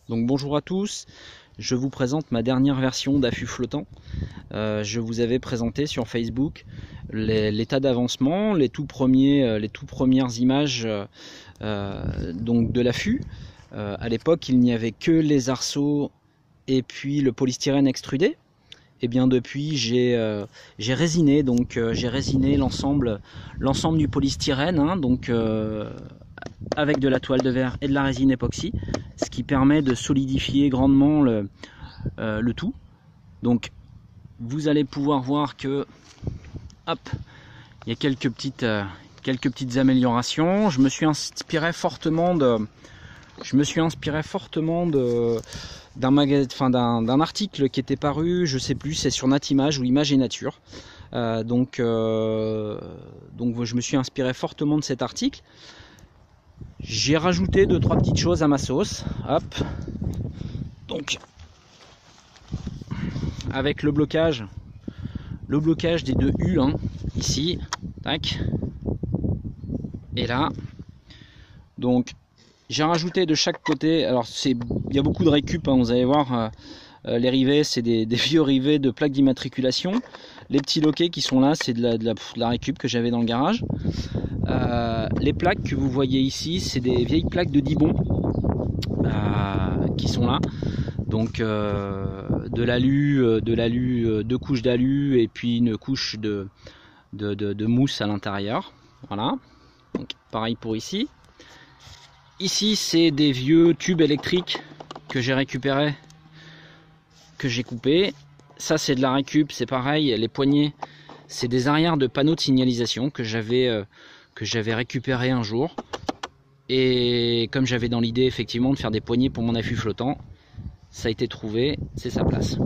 Donc bonjour à tous, je vous présente ma dernière version d'affût flottant. Je vous avais présenté sur Facebook l'état d'avancement, les toutes premières images donc de l'affût. À l'époque, il n'y avait que les arceaux et puis le polystyrène extrudé. Et bien depuis, j'ai résiné, donc j'ai résiné l'ensemble du polystyrène, hein, donc avec de la toile de verre et de la résine époxy, ce qui permet de solidifier grandement le tout. Donc vous allez pouvoir voir que hop, il y a quelques petites améliorations. Je me suis inspiré fortement d'un article qui était paru, je sais plus, c'est sur Natimage ou Image et Nature. Donc je me suis inspiré fortement de cet article. J'ai rajouté 2-3 petites choses à ma sauce. Hop. Donc avec le blocage des deux U, hein, ici, tac, et là. Donc j'ai rajouté de chaque côté. Alors il y a beaucoup de récup, hein, vous allez voir. Les rivets, c'est des vieux rivets de plaques d'immatriculation. Les petits loquets qui sont là, c'est de la récup que j'avais dans le garage. Les plaques que vous voyez ici, c'est des vieilles plaques de Dibon qui sont là. Donc de l'alu, deux couches d'alu et puis une couche de mousse à l'intérieur. Voilà. Donc pareil pour ici. Ici, c'est des vieux tubes électriques que j'ai récupérés, que j'ai coupés. Ça, c'est de la récup, c'est pareil. Les poignées, c'est des arrières de panneaux de signalisation que j'avais récupéré un jour. Et comme j'avais dans l'idée effectivement de faire des poignées pour mon affût flottant, ça a été trouvé, c'est sa place.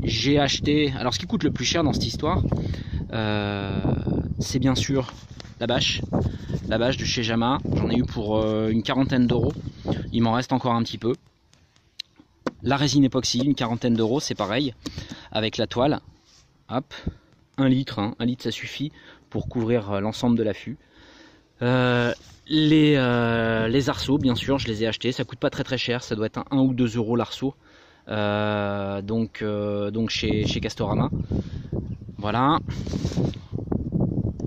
J'ai acheté, alors ce qui coûte le plus cher dans cette histoire, c'est bien sûr la bâche de chez Jama. J'en ai eu pour une quarantaine d'euros, il m'en reste encore un petit peu. La résine époxy, une quarantaine d'euros, c'est pareil, avec la toile. Hop, 1 litre, hein, 1 litre ça suffit pour couvrir l'ensemble de l'affût. Les arceaux, bien sûr, je les ai achetés, ça coûte pas très cher, ça doit être 1 ou 2 euros l'arceau, donc chez Castorama. Voilà.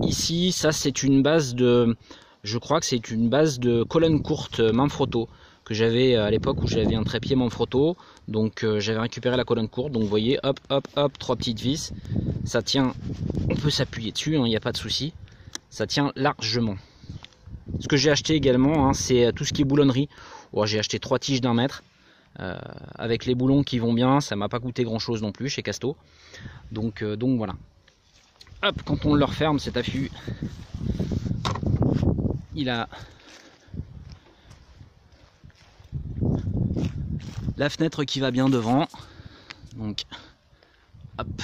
Ici, ça c'est une base je crois que c'est une base de colonne courte Manfrotto que j'avais à l'époque où j'avais un trépied Manfrotto. Donc j'avais récupéré la colonne courte, donc vous voyez, hop, hop, hop, 3 petites vis, ça tient, on peut s'appuyer dessus, il n'y a pas de souci, ça tient largement. Ce que j'ai acheté également, hein, c'est tout ce qui est boulonnerie. Oh, j'ai acheté 3 tiges d'1 mètre, avec les boulons qui vont bien, ça m'a pas coûté grand chose non plus chez Casto. Donc voilà. Hop, quand on le referme cet affût, il a la fenêtre qui va bien devant, donc hop,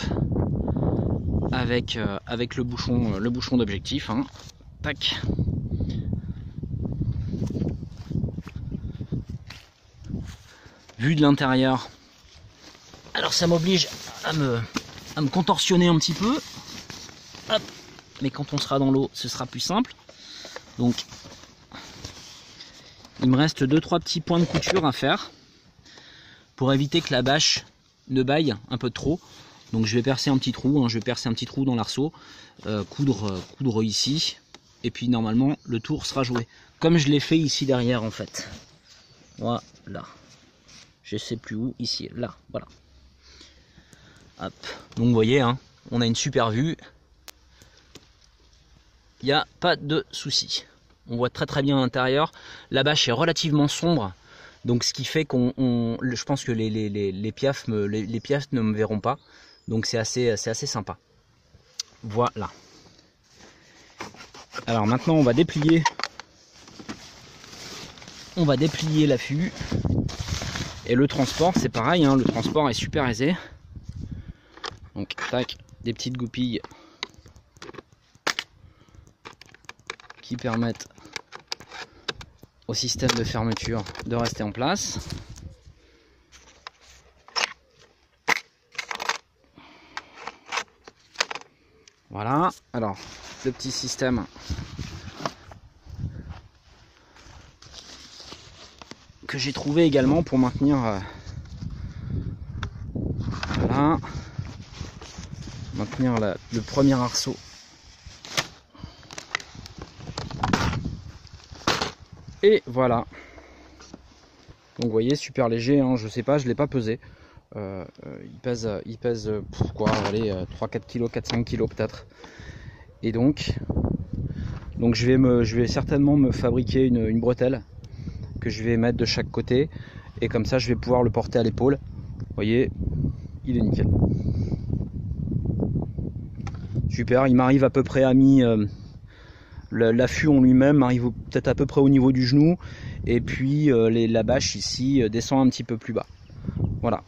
avec le bouchon d'objectif, hein. Tac. Vue de l'intérieur, alors ça m'oblige à me contorsionner un petit peu, hop, mais quand on sera dans l'eau ce sera plus simple. Donc il me reste 2-3 petits points de couture à faire pour éviter que la bâche ne baille un peu trop. Donc je vais percer un petit trou, hein, je vais percer un petit trou dans l'arceau, coudre ici, et puis normalement le tour sera joué. Comme je l'ai fait ici derrière en fait. Voilà. Je sais plus où, ici, là, voilà. Hop. Donc vous voyez, hein, on a une super vue. Il n'y a pas de souci. On voit très bien l'intérieur. La bâche est relativement sombre. Donc ce qui fait je pense que les piafs ne me verront pas. Donc c'est assez sympa. Voilà. Alors maintenant on va déplier l'affût. Et le transport c'est pareil, hein, le transport est super aisé. Donc tac, des petites goupilles qui permettent au système de fermeture de rester en place. Voilà, alors le petit système que j'ai trouvé également pour maintenir voilà, maintenir le premier arceau. Et voilà. Donc vous voyez, super léger, hein, je sais pas, je l'ai pas pesé. Il pèse quoi, allez, 3-4 kg, 4-5 kg peut-être. Et donc je vais certainement me fabriquer une bretelle que je vais mettre de chaque côté. Et comme ça, je vais pouvoir le porter à l'épaule. Vous voyez, il est nickel. Super, il m'arrive à peu près à mi... l'affût en lui-même arrive peut-être à peu près au niveau du genou. Et puis la bâche ici descend un petit peu plus bas. Voilà.